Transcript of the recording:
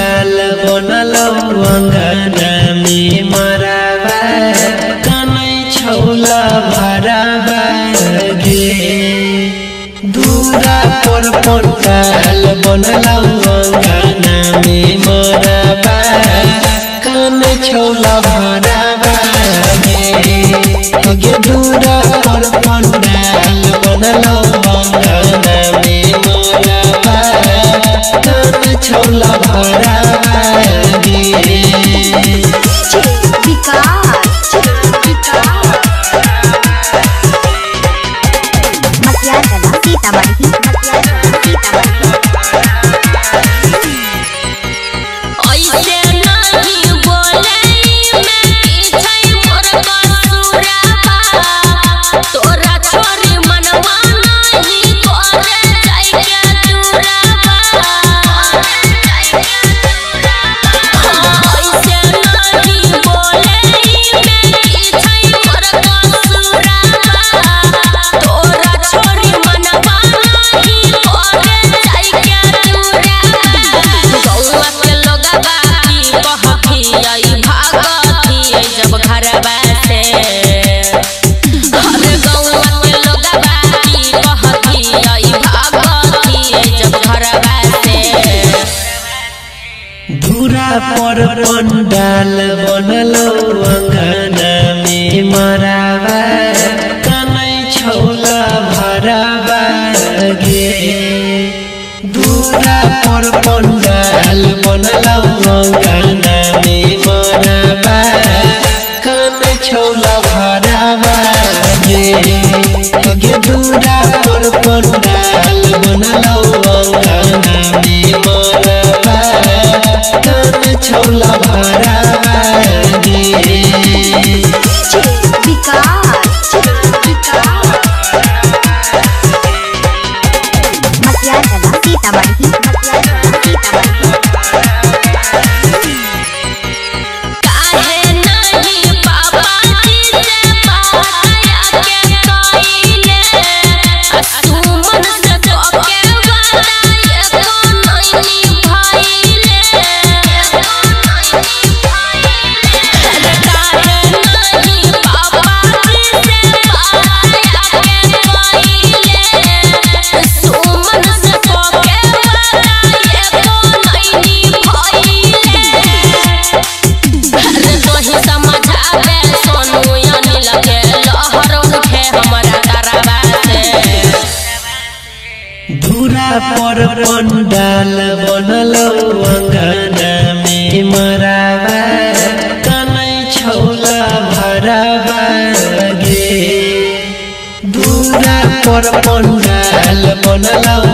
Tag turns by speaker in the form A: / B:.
A: पंडाल बनलौ अंगना में मराबा कनै छौला भराबा गे दूरा पर पंडाल बनलौ अंगना में मराबा कनै छौला भराबा गे दूरा पर पंडाल बनलौ अंगना में मराबा कनै छौला भराबा गे दूरा पर पंडाल बनलौ अंगना में मराबा कनै छौला भराबा गे दूरा पर पंडाल बनलौ अंगना में मराबा कनै छौला भराबा गे दूरा पर पंडाल बनलौ अंगना में मराबा कनै छौला भराबा गे दूरा पर पंडाल बनलौ अंगना में मराबा कनै छौला भराबा गे दूरा पर पंडाल बनलौ